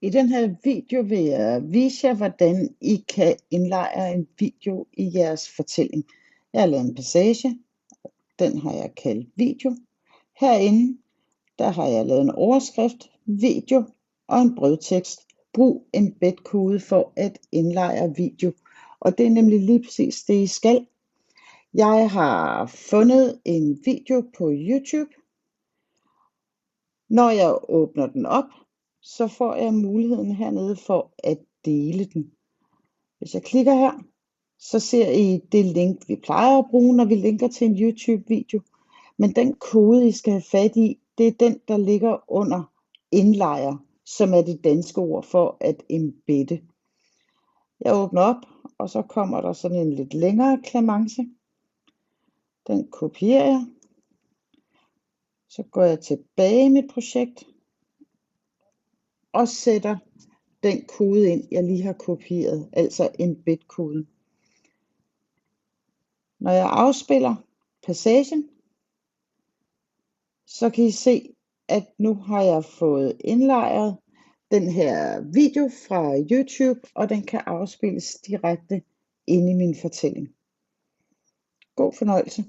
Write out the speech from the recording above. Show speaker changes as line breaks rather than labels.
I den her video vil jeg vise jer, hvordan I kan indlejre en video i jeres fortælling. Jeg har lavet en passage, den har jeg kaldt video. Herinde, der har jeg lavet en overskrift, video og en brødtekst. Brug embed-kode for at indlejre video, og det er nemlig lige præcis det, I skal. Jeg har fundet en video på YouTube. Når jeg åbner den op, så får jeg muligheden hernede for at dele den. Hvis jeg klikker her, så ser I det link, vi plejer at bruge, når vi linker til en YouTube-video. Men den kode, I skal have fat i, det er den, der ligger under indlejre, som er det danske ord for at embedde. Jeg åbner op, og så kommer der sådan en lidt længere klamance. Den kopierer jeg. Så går jeg tilbage i mit projekt og sætter den kode ind, jeg lige har kopieret, altså embed-koden. Når jeg afspiller passagen, så kan I se, at nu har jeg fået indlejret den her video fra YouTube, og den kan afspilles direkte inde i min fortælling. God fornøjelse.